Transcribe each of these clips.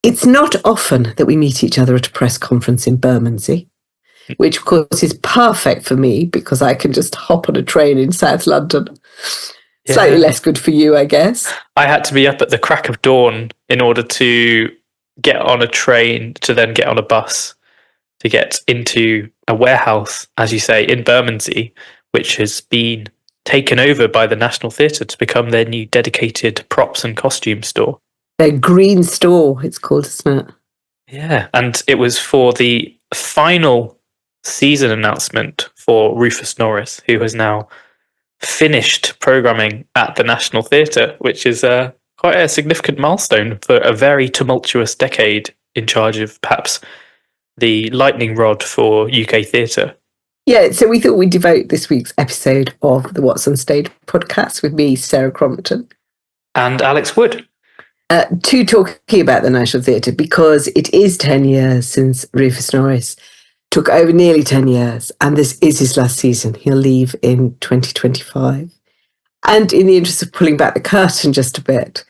It's not often that we meet each other at a press conference in Bermondsey, which of course is perfect for me because I can just hop on a train in South London. Slightly less good for you, I guess. I had to be up at the crack of dawn in order to get on a train to then get on a bus to get into a warehouse, as you say, in Bermondsey, which has been taken over by the National Theatre to become their new dedicated props and costume store. Their green store, it's called, isn't it? Yeah, and it was for the final season announcement for Rufus Norris, who has now finished programming at the National Theatre, which is quite a significant milestone for a very tumultuous decade in charge of perhaps the lightning rod for UK theatre. Yeah, so we thought we'd devote this week's episode of the WhatsOnStage podcast with me, Sarah Crompton. And Alex Wood. To talking about the National Theatre, because it is 10 years since Rufus Norris took over, nearly 10 years, and this is his last season. He'll leave in 2025. And in the interest of pulling back the curtain just a bit,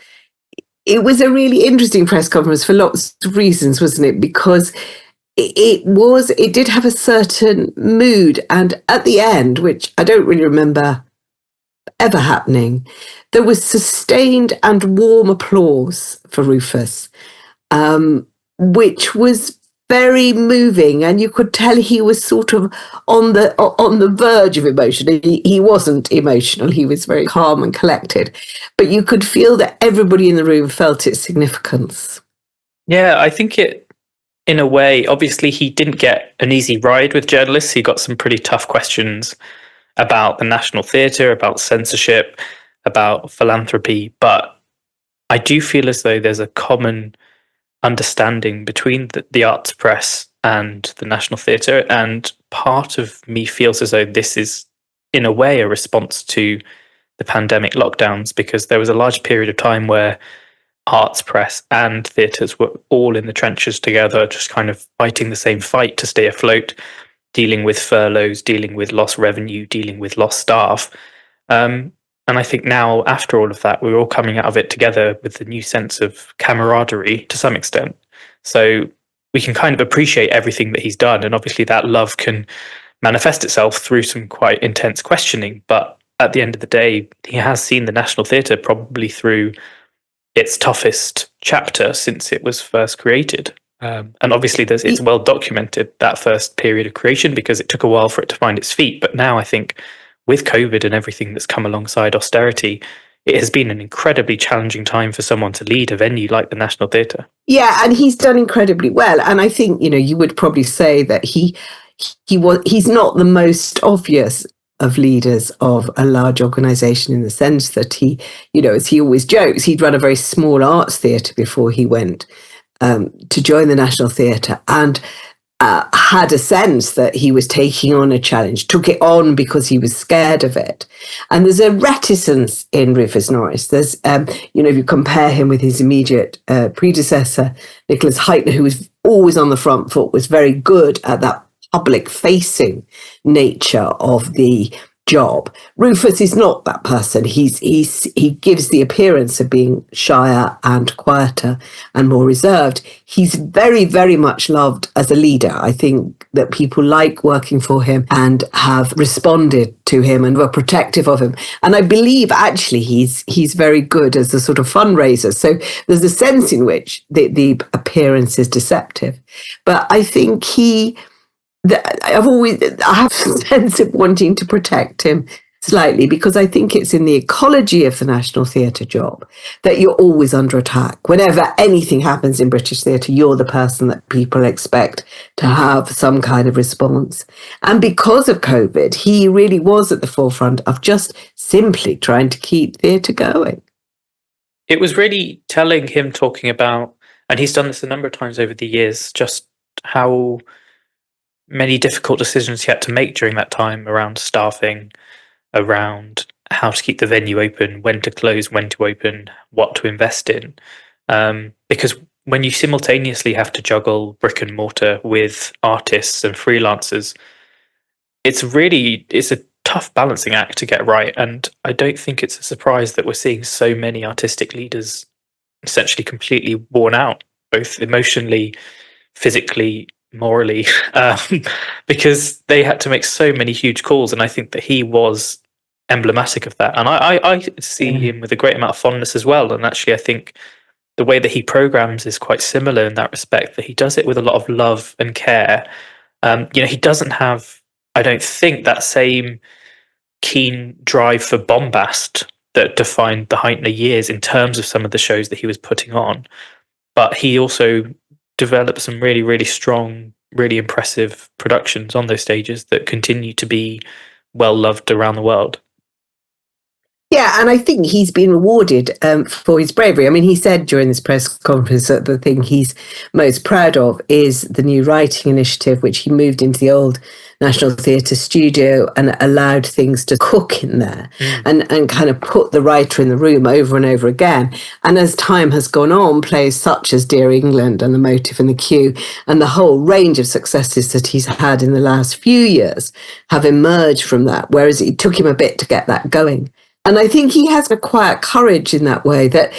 it was a really interesting press conference for lots of reasons, wasn't it? Because it did have a certain mood, and at the end, which I don't really remember ever happening, there was sustained and warm applause for Rufus, which was very moving, and you could tell he was sort of on the verge of emotion. He wasn't emotional, he was very calm and collected, but you could feel that everybody in the room felt its significance. Yeah, I think in a way, obviously he didn't get an easy ride with journalists. He got some pretty tough questions about the National Theatre, about censorship, about philanthropy, but I do feel as though there's a common understanding between the arts press and the National Theatre, and part of me feels as though this is, in a way, a response to the pandemic lockdowns, because there was a large period of time where arts press and theatres were all in the trenches together, just kind of fighting the same fight to stay afloat, dealing with furloughs, dealing with lost revenue, dealing with lost staff. And I think now, after all of that, we're all coming out of it together with a new sense of camaraderie to some extent. So we can kind of appreciate everything that he's done. And obviously that love can manifest itself through some quite intense questioning. But at the end of the day, he has seen the National Theatre probably through its toughest chapter since it was first created. And obviously it's well documented, that first period of creation, because it took a while for it to find its feet. But now I think with COVID and everything that's come alongside austerity, it has been an incredibly challenging time for someone to lead a venue like the National Theatre. Yeah, and he's done incredibly well. And I think, you would probably say that he's not the most obvious of leaders of a large organisation, in the sense that he, as he always jokes, he'd run a very small arts theatre before he went to join the National Theatre, and had a sense that he was taking on a challenge, took it on because he was scared of it. And there's a reticence in Rufus Norris. There's, if you compare him with his immediate predecessor, Nicholas Heitner, who was always on the front foot, was very good at that public-facing nature of the job. Rufus is not that person. He gives the appearance of being shyer and quieter and more reserved. He's very, very much loved as a leader. I think that people like working for him and have responded to him and were protective of him. And I believe actually he's very good as a sort of fundraiser. So there's a sense in which the appearance is deceptive. But I think I have a sense of wanting to protect him slightly, because I think it's in the ecology of the National Theatre job that you're always under attack. Whenever anything happens in British theatre, you're the person that people expect to have some kind of response. And because of COVID, he really was at the forefront of just simply trying to keep theatre going. It was really telling, him talking about, and he's done this a number of times over the years, just how many difficult decisions he had to make during that time around staffing, around how to keep the venue open, when to close, when to open, what to invest in. Because when you simultaneously have to juggle brick and mortar with artists and freelancers, it's a tough balancing act to get right. And I don't think it's a surprise that we're seeing so many artistic leaders essentially completely worn out both emotionally, physically, morally, because they had to make so many huge calls. And I think that he was emblematic of that. And I see him with a great amount of fondness as well. And actually, I think the way that he programs is quite similar in that respect, that he does it with a lot of love and care. He doesn't have, I don't think, that same keen drive for bombast that defined the Heitner years in terms of some of the shows that he was putting on. But he also developed some really, really strong, really impressive productions on those stages that continue to be well loved around the world. Yeah, and I think he's been rewarded for his bravery. I mean, he said during this press conference that the thing he's most proud of is the new writing initiative, which he moved into the old National Theatre studio and allowed things to cook in there and kind of put the writer in the room over and over again. And as time has gone on, plays such as Dear England and The Motive and The Queue and the whole range of successes that he's had in the last few years have emerged from that, whereas it took him a bit to get that going. And I think he has a quiet courage in that way, that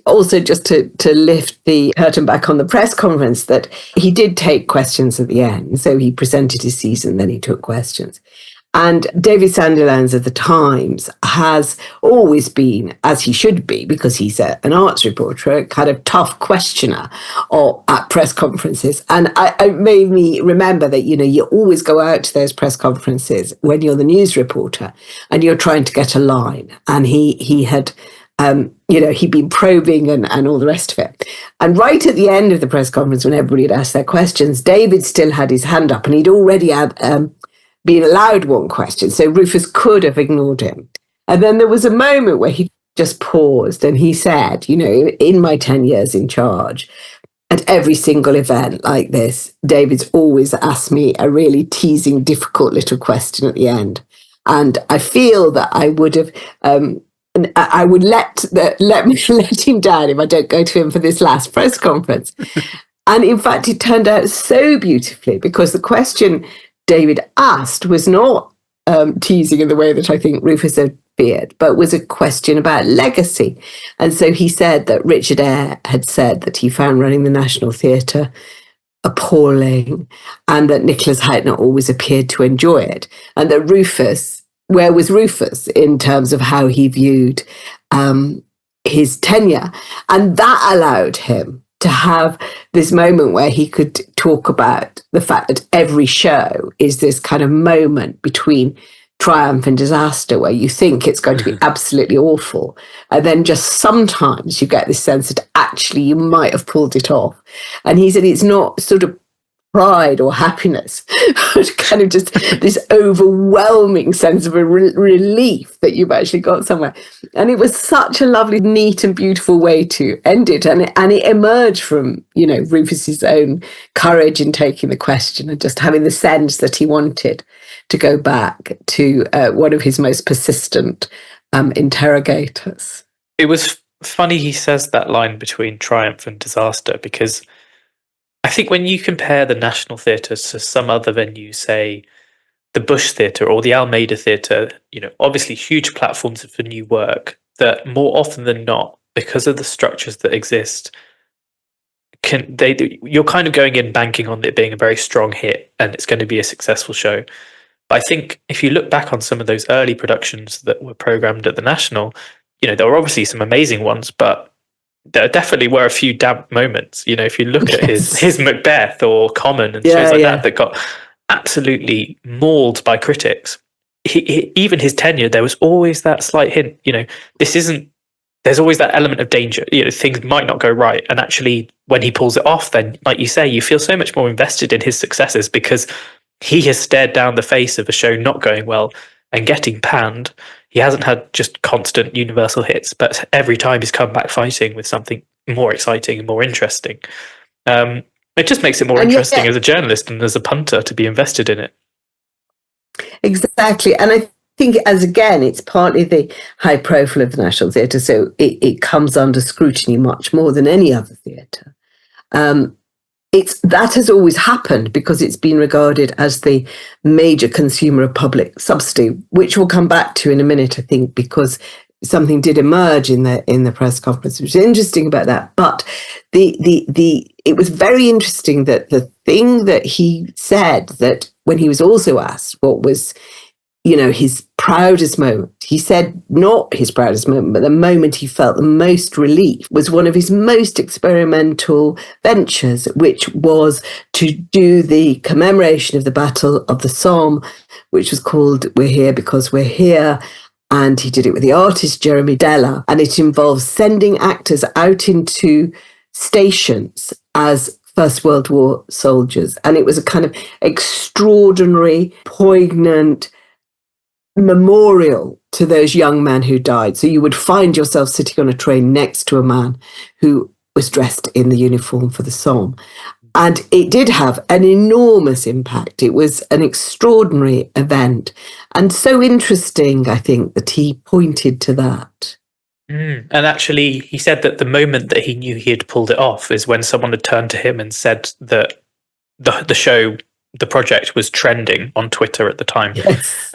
also just to lift the curtain back on the press conference, that he did take questions at the end. So he presented his season, then he took questions. And David Sandilands of The Times has always been, as he should be, because he's an arts reporter, a kind of tough questioner at press conferences. And it made me remember that, you always go out to those press conferences when you're the news reporter and you're trying to get a line. And he had, he'd been probing and all the rest of it. And right at the end of the press conference, when everybody had asked their questions, David still had his hand up and he'd already had been allowed one question. So Rufus could have ignored him. And then there was a moment where he just paused and he said, in my 10 years in charge, at every single event like this, David's always asked me a really teasing, difficult little question at the end. And I feel that I would have, I would let him down if I don't go to him for this last press conference. And in fact, it turned out so beautifully, because the question David asked was not teasing in the way that I think Rufus had feared, but was a question about legacy. And so he said that Richard Eyre had said that he found running the National Theatre appalling, and that Nicholas Heitner always appeared to enjoy it. And that Rufus, where was Rufus in terms of how he viewed his tenure? And that allowed him to have this moment where he could talk about the fact that every show is this kind of moment between triumph and disaster, where you think it's going to be absolutely awful. And then just sometimes you get this sense that actually you might have pulled it off. And he said it's not sort of pride or happiness, but kind of just this overwhelming sense of a relief that you've actually got somewhere. And it was such a lovely, neat and beautiful way to end it. And it emerged from, Rufus's own courage in taking the question and just having the sense that he wanted to go back to one of his most persistent interrogators. It was funny he says that line between triumph and disaster, because I think when you compare the National Theatre to some other venues, say the Bush Theatre or the Almeida Theatre, obviously huge platforms for new work that more often than not, because of the structures that exist, you're kind of going in banking on it being a very strong hit and it's going to be a successful show. But I think if you look back on some of those early productions that were programmed at the National, there were obviously some amazing ones, but there definitely were a few damp moments. If you look at his Macbeth or Common and shows like that got absolutely mauled by critics. Even his tenure, there was always that slight hint, there's always that element of danger. Things might not go right. And actually, when he pulls it off, then, like you say, you feel so much more invested in his successes, because he has stared down the face of a show not going well and getting panned. He hasn't had just constant universal hits, but every time he's come back fighting with something more exciting and more interesting. It just makes it more interesting as a journalist and as a punter to be invested in it. Exactly. And I think, it's partly the high profile of the National Theatre, so it comes under scrutiny much more than any other theatre. That has always happened because it's been regarded as the major consumer of public subsidy, which we'll come back to in a minute, I think, because something did emerge in the press conference, which is interesting about that. But it was very interesting that the thing that he said, that when he was also asked what was, his proudest moment, he said not his proudest moment, but the moment he felt the most relief was one of his most experimental ventures, which was to do the commemoration of the Battle of the Somme, which was called We're Here Because We're Here. And he did it with the artist Jeremy Della. And it involves sending actors out into stations as First World War soldiers. And it was a kind of extraordinary, poignant memorial to those young men who died. So you would find yourself sitting on a train next to a man who was dressed in the uniform for the Somme. And it did have an enormous impact. It was an extraordinary event. And so interesting, I think, that he pointed to that. And actually, he said that the moment that he knew he had pulled it off is when someone had turned to him and said that the project was trending on Twitter at the time. Yes.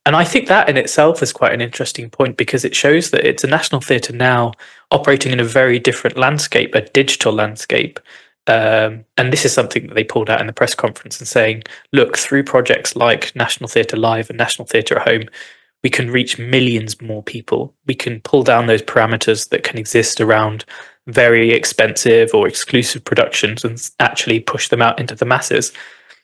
And I think that in itself is quite an interesting point, because it shows that it's a national theatre now operating in a very different landscape, a digital landscape. And this is something that they pulled out in the press conference and saying, look, through projects like National Theatre Live and National Theatre at Home, we can reach millions more people. We can pull down those parameters that can exist around very expensive or exclusive productions and actually push them out into the masses.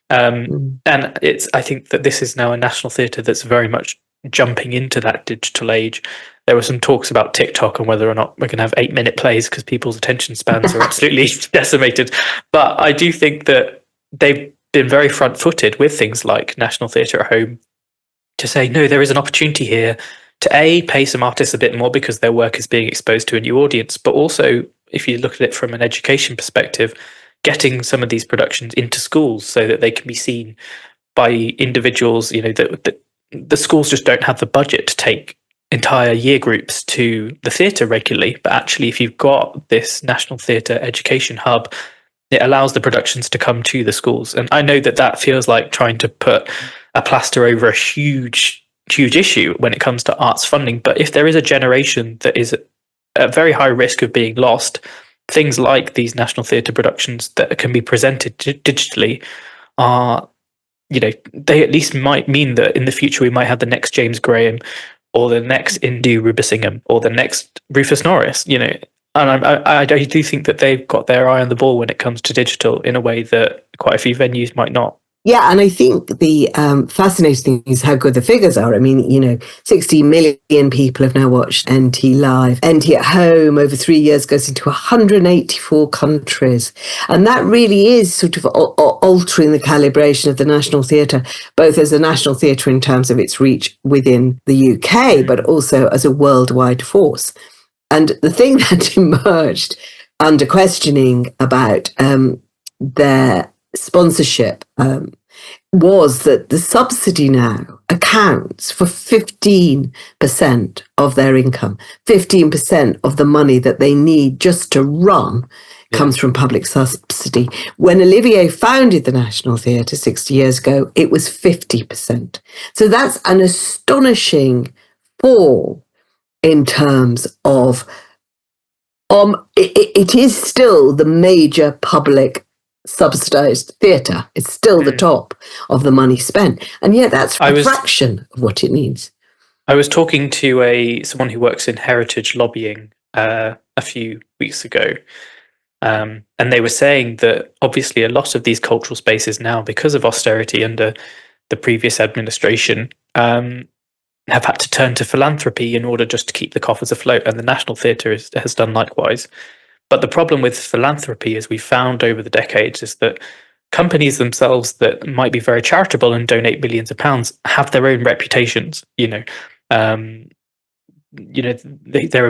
And I think that this is now a national theatre that's very much jumping into that digital age. There were some talks about TikTok and whether or not we're going to have 8-minute plays because people's attention spans are absolutely decimated. But I do think that they've been very front-footed with things like National Theatre at Home to say, no, there is an opportunity here to pay some artists a bit more because their work is being exposed to a new audience, but also, if you look at it from an education perspective, getting some of these productions into schools so that they can be seen by individuals. The schools just don't have the budget to take entire year groups to the theatre regularly, but actually if you've got this National Theatre Education Hub, it allows the productions to come to the schools. And I know that feels like trying to put a plaster over a huge issue when it comes to arts funding, but if there is a generation that is at very high risk of being lost, things like these national theatre productions that can be presented digitally are, they at least might mean that in the future we might have the next James Graham or the next Indu Rubisingham or the next Rufus Norris, And I do think that they've got their eye on the ball when it comes to digital in a way that quite a few venues might not. Yeah, and I think the fascinating thing is how good the figures are. I mean, 60 million people have now watched NT Live. NT at Home over 3 years goes into 184 countries. And that really is sort of altering the calibration of the National Theatre, both as a national theatre in terms of its reach within the UK, but also as a worldwide force. And the thing that emerged under questioning about their sponsorship was that the subsidy now accounts for 15% of their income. 15% of the money that they need just to run comes from public subsidy. When Olivier founded the National Theatre 60 years ago, it was 50%. So that's an astonishing fall in terms of it is still the major public subsidized theatre. It's still the top of the money spent, and yet that's a fraction of what it needs. I was talking to someone who works in heritage lobbying a few weeks ago, and they were saying that obviously a lot of these cultural spaces now, because of austerity under the previous administration, have had to turn to philanthropy in order just to keep the coffers afloat, and the National Theatre has done likewise. But the problem with philanthropy, as we found over the decades, is that companies themselves that might be very charitable and donate millions of pounds have their own reputations. There are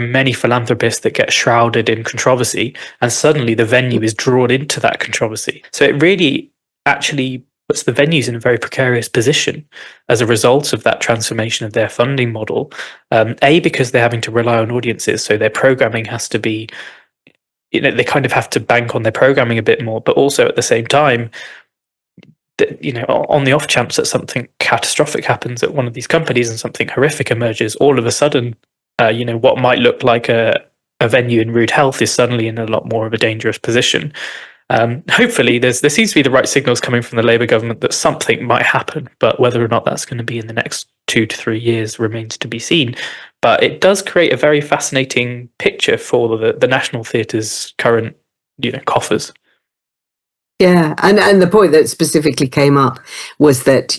many philanthropists that get shrouded in controversy, and suddenly the venue is drawn into that controversy. So it really actually puts the venues in a very precarious position as a result of that transformation of their funding model. Because they're having to rely on audiences, so their programming has to be, they kind of have to bank on their programming a bit more, but also at the same time, on the off chance that something catastrophic happens at one of these companies and something horrific emerges, all of a sudden what might look like a venue in rude health is suddenly in a lot more of a dangerous position. Hopefully, there seems to be the right signals coming from the Labour government that something might happen, but whether or not that's going to be in the next 2 to 3 years remains to be seen. But it does create a very fascinating picture for the National Theatre's current, coffers. Yeah, and the point that specifically came up was that,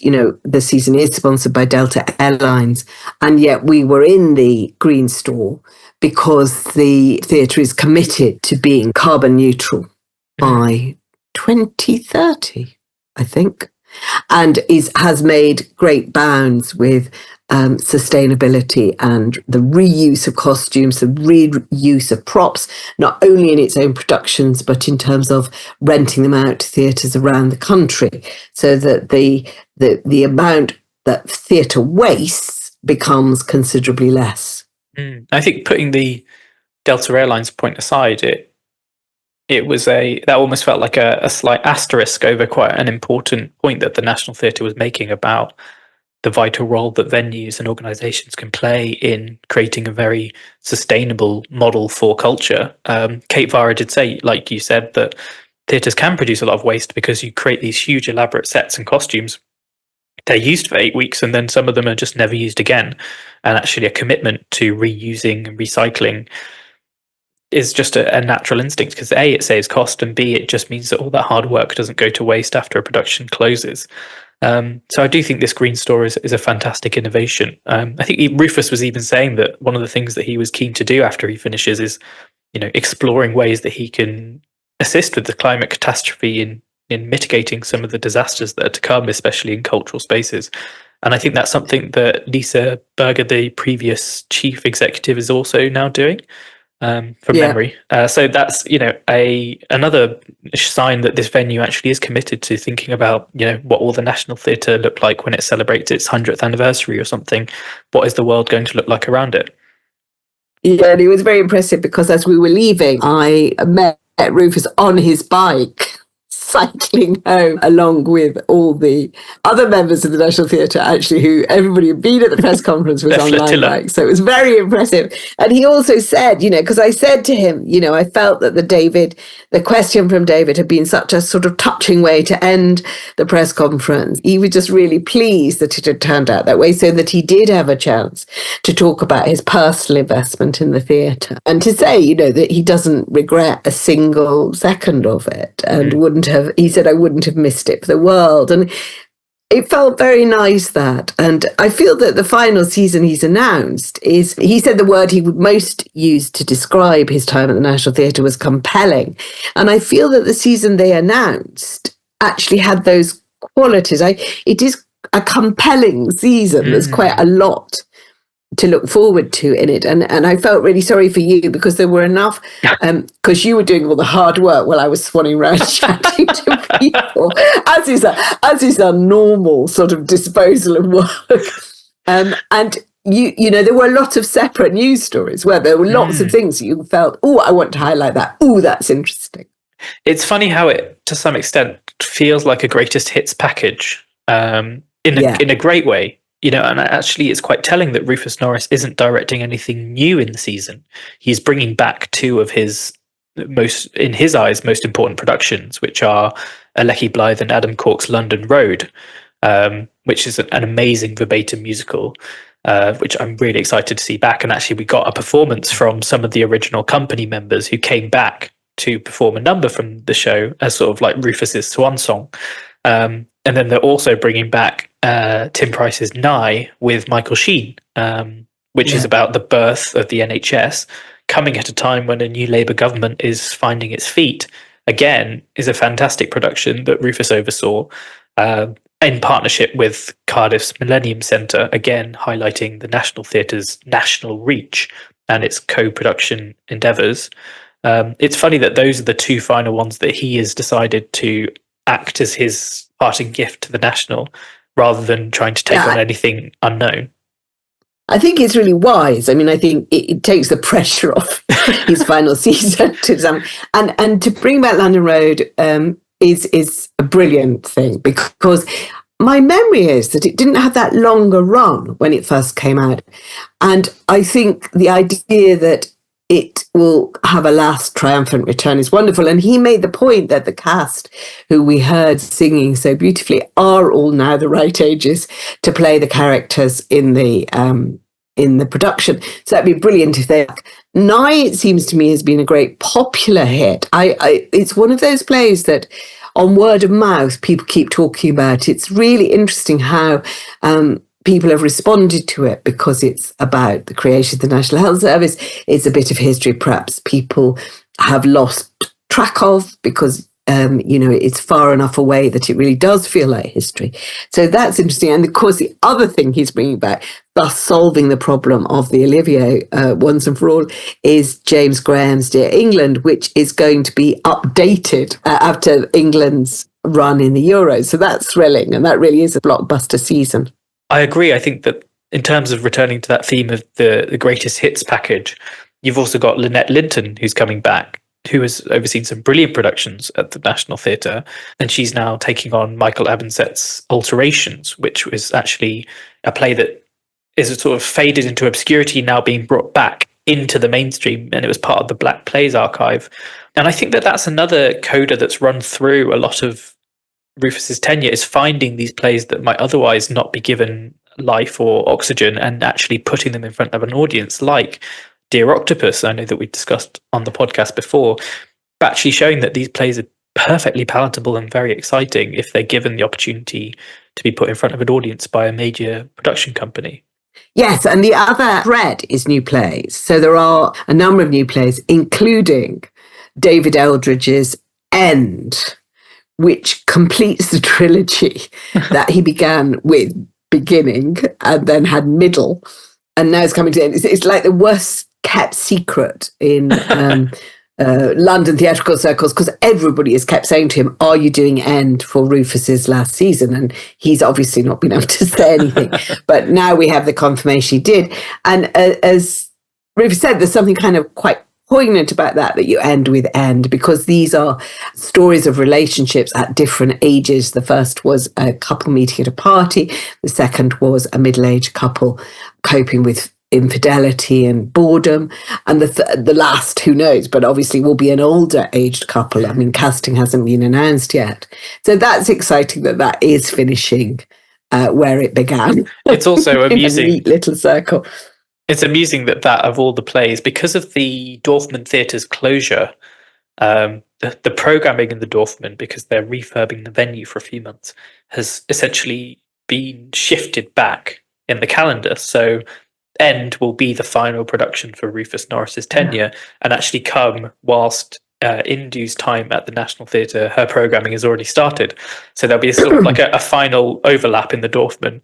the season is sponsored by Delta Airlines, and yet we were in the green store because the theatre is committed to being carbon neutral by 2030, I think, and has made great bounds with sustainability and the reuse of costumes, the reuse of props, not only in its own productions, but in terms of renting them out to theatres around the country, so that the amount that theatre wastes becomes considerably less. I think, putting the Delta Airlines point aside, that almost felt like a slight asterisk over quite an important point that the National Theatre was making about the vital role that venues and organisations can play in creating a very sustainable model for culture. Kate Vara did say, like you said, that theatres can produce a lot of waste because you create these huge elaborate sets and costumes. They're used for 8 weeks and then some of them are just never used again. And actually a commitment to reusing and recycling is just a natural instinct, because A, it saves cost, and B, it just means that all that hard work doesn't go to waste after a production closes. So I do think this green store is a fantastic innovation. I think Rufus was even saying that one of the things that he was keen to do after he finishes is, exploring ways that he can assist with the climate catastrophe in mitigating some of the disasters that are to come, especially in cultural spaces. And I think that's something that Lisa Berger, the previous chief executive, is also now doing. From memory. So that's, another sign that this venue actually is committed to thinking about, what will the National Theatre look like when it celebrates its 100th anniversary or something? What is the world going to look like around it? Yeah, and it was very impressive because as we were leaving, I met Rufus on his bike, cycling home along with all the other members of the National Theatre, actually, who everybody who'd been at the press conference was online bike. So it was very impressive. And he also said, because I said to him, I felt that the question from David had been such a sort of touching way to end the press conference. He was just really pleased that it had turned out that way, so that he did have a chance to talk about his personal investment in the theatre and to say, that he doesn't regret a single second of it and he said, I wouldn't have missed it for the world. And it felt very nice, that. And I feel that the final season he's announced he said the word he would most use to describe his time at the National Theatre was compelling. And I feel that the season they announced actually had those qualities. It is a compelling season. There's quite a lot to look forward to in it, and I felt really sorry for you because there were enough, because you were doing all the hard work while I was swanning around chatting to people, as is a normal sort of disposal of work, and there were a lot of separate news stories where there were lots of things that you felt, I want to highlight that, that's interesting. It's funny how it, to some extent, feels like a greatest hits package, in a great way. And actually it's quite telling that Rufus Norris isn't directing anything new in the season. He's bringing back two of his in his eyes, most important productions, which are Alecky Blythe and Adam Cork's London Road, which is an amazing verbatim musical, which I'm really excited to see back. And actually we got a performance from some of the original company members who came back to perform a number from the show as sort of like Rufus's swan song. And then they're also bringing back Tim Price's Nye with Michael Sheen, which is about the birth of the NHS, coming at a time when a new Labour government is finding its feet. Again, is a fantastic production that Rufus oversaw in partnership with Cardiff's Millennium Centre, again highlighting the National Theatre's national reach and its co-production endeavours. It's funny that those are the two final ones that he has decided to act as his parting gift to the National, rather than trying to take on anything unknown. I think it's really wise. I mean, I think it takes the pressure off his final season and to bring back London Road is a brilliant thing, because my memory is that it didn't have that longer run when it first came out. And I think the idea that it will have a last triumphant return is wonderful. And he made the point that the cast, who we heard singing so beautifully, are all now the right ages to play the characters in the production. So that'd be brilliant if they. Nye, it seems to me, has been a great popular hit. It's one of those plays that, on word of mouth, people keep talking about. It's really interesting how people have responded to it, because it's about the creation of the National Health Service. It's a bit of history perhaps people have lost track of, because it's far enough away that it really does feel like history. So that's interesting. And of course, the other thing he's bringing back, thus solving the problem of the Olivier once and for all, is James Graham's Dear England, which is going to be updated after England's run in the Euros. So that's thrilling. And that really is a blockbuster season. I agree. I think that in terms of returning to that theme of the greatest hits package, you've also got Lynette Linton, who's coming back, who has overseen some brilliant productions at the National Theatre, and she's now taking on Michael Abonset's Alterations, which was actually a play that is sort of faded into obscurity, now being brought back into the mainstream, and it was part of the Black Plays archive. And I think that that's another coda that's run through a lot of Rufus's tenure, is finding these plays that might otherwise not be given life or oxygen and actually putting them in front of an audience, like Dear Octopus, I know that we discussed on the podcast before, but actually showing that these plays are perfectly palatable and very exciting if they're given the opportunity to be put in front of an audience by a major production company. Yes, and the other thread is new plays. So there are a number of new plays, including David Eldridge's End, which completes the trilogy that he began with beginning and then had middle, and now it's coming to the end. It's like the worst kept secret in London theatrical circles, because everybody has kept saying to him, are you doing End for Rufus's last season? And he's obviously not been able to say anything. But now we have the confirmation he did. And as Rufus said, there's something kind of quite poignant about that you end with End, because these are stories of relationships at different ages. The first was a couple meeting at a party. The second was a middle-aged couple coping with infidelity and boredom, and the last, who knows, but obviously will be an older aged couple. I mean, casting hasn't been announced yet, so that's exciting that is finishing where it began. It's also amusing, a neat little circle. It's amusing that of all the plays, because of the Dorfman Theatre's closure, the programming in the Dorfman, because they're refurbing the venue for a few months, has essentially been shifted back in the calendar. So End will be the final production for Rufus Norris's tenure, and actually come whilst Indu's time at the National Theatre, her programming has already started. So there'll be a sort of like a final overlap in the Dorfman,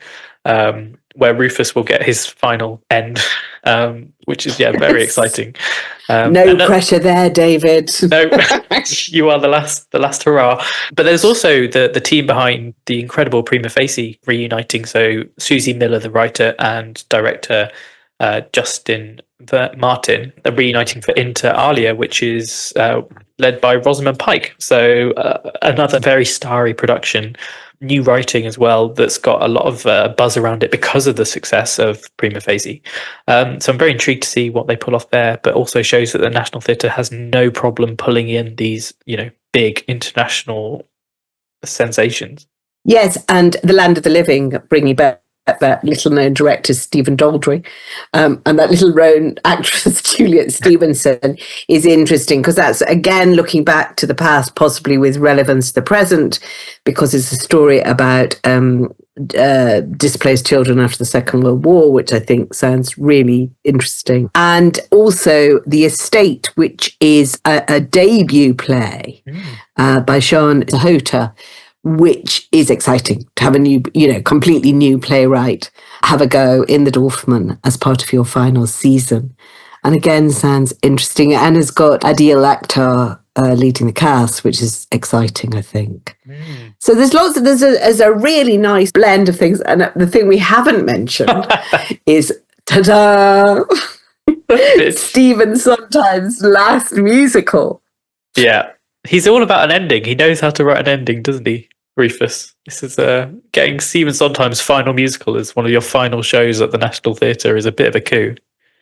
where Rufus will get his final End, which is very exciting. No pressure there, David. No, you are the last hurrah. But there's also the team behind the incredible Prima Facie reuniting. So Susie Miller, the writer and director, Justin Martin, are reuniting for Inter Alia, which is led by Rosamund Pike. So another very starry production. New writing as well that's got a lot of buzz around it because of the success of Prima Facie. So I'm very intrigued to see what they pull off there, but also shows that the National Theatre has no problem pulling in these, big international sensations. Yes, and The Land of the Living, bringing back that little-known director Stephen Daldry, and that little-known actress Juliet Stevenson is interesting, because that's, again, looking back to the past, possibly with relevance to the present, because it's a story about displaced children after the Second World War, which I think sounds really interesting. And also The Estate, which is a debut play by Sean Zahota, which is exciting to have a new, completely new playwright have a go in the Dorfman as part of your final season. And again, sounds interesting, and has got Adil Akhtar leading the cast, which is exciting, I think. So there's there's a really nice blend of things. And the thing we haven't mentioned is, ta-da, Stephen Sondheim's last musical. Yeah. He's all about an ending. He knows how to write an ending, doesn't he? Rufus. This is getting Stephen Sondheim's final musical as one of your final shows at the National Theatre is a bit of a coup.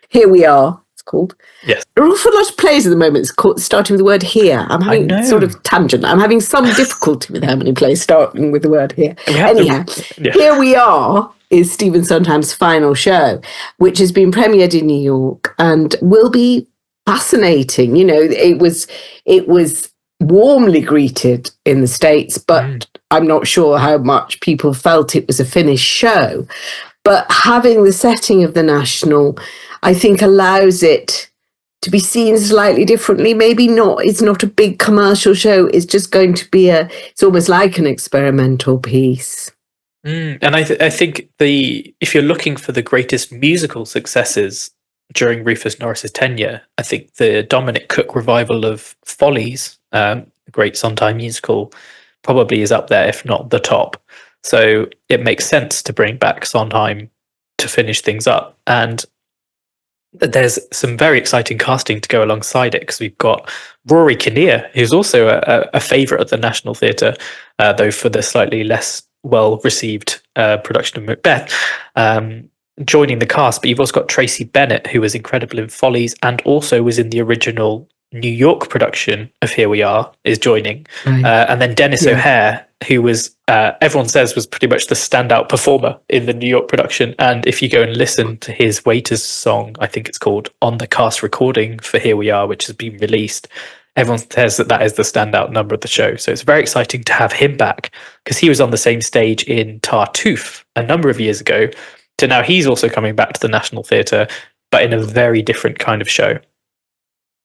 Here We Are, it's called. Yes. There are an awful lot of plays at the moment starting with the word here. I'm having sort of tangent. I'm having some difficulty with how many plays starting with the word here. Anyhow, Here We Are is Stephen Sondheim's final show, which has been premiered in New York and will be fascinating. You know, it was warmly greeted in the States, but I'm not sure how much people felt it was a finished show. But having the setting of the National, I think, allows it to be seen slightly differently. Maybe not, it's not a big commercial show. It's just going to be it's almost like an experimental piece. And I think if you're looking for the greatest musical successes during Rufus Norris's tenure, I think the Dominic Cooke revival of Follies, the great Sondheim musical, probably is up there, if not the top. So it makes sense to bring back Sondheim to finish things up. And there's some very exciting casting to go alongside it, because we've got Rory Kinnear, who's also a favourite at the National Theatre, though for the slightly less well-received production of Macbeth, joining the cast. But you've also got Tracy Bennett, who was incredible in Follies and also was in the original New York production of Here We Are, is joining. Right. And then Dennis O'Hare, who was, everyone says, was pretty much the standout performer in the New York production. And if you go and listen to his Waiters song, I think it's called, on the cast recording for Here We Are, which has been released, everyone says that is the standout number of the show. So it's very exciting to have him back, because he was on the same stage in Tartuffe a number of years ago. So now he's also coming back to the National Theatre, but in a very different kind of show.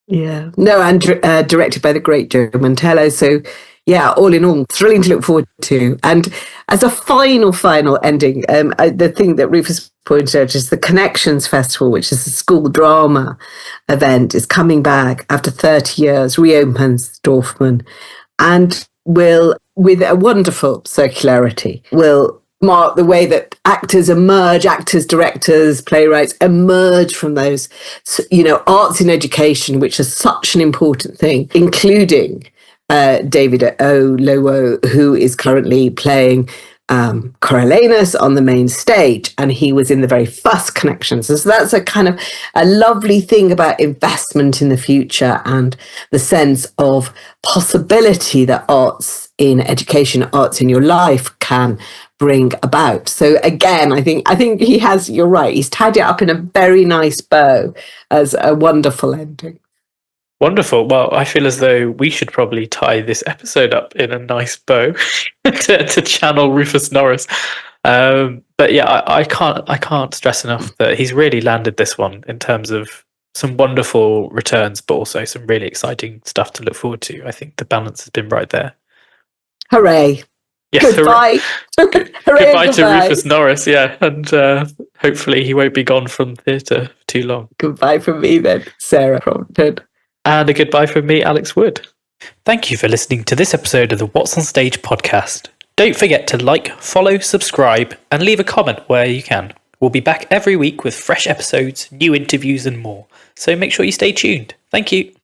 Yeah. No, and directed by the great Joe Mantello. So, yeah, all in all, thrilling to look forward to. And as a final ending, the thing that Rufus pointed out is the Connections Festival, which is a school drama event, is coming back after 30 years, reopens Dorfman, and will, with a wonderful circularity, will mark the way that actors, directors, playwrights emerge from those, arts in education, which is such an important thing, including David Oyelowo, who is currently playing Coriolanus on the main stage, and he was in the very first Connections. So that's a kind of a lovely thing about investment in the future and the sense of possibility that arts in education, arts in your life can bring about. So again, I think he has, you're right, he's tied it up in a very nice bow as a wonderful ending. Wonderful. Well, I feel as though we should probably tie this episode up in a nice bow to channel Rufus Norris. But yeah, I can't stress enough that he's really landed this one in terms of some wonderful returns, but also some really exciting stuff to look forward to. I think the balance has been right there. Hooray. Yes, goodbye. Goodbye to Rufus Norris, yeah. And hopefully he won't be gone from theatre for too long. Goodbye from me then, Sarah Crompton. And a goodbye from me, Alex Wood. Thank you for listening to this episode of the What's on Stage podcast. Don't forget to like, follow, subscribe, and leave a comment where you can. We'll be back every week with fresh episodes, new interviews, and more. So make sure you stay tuned. Thank you.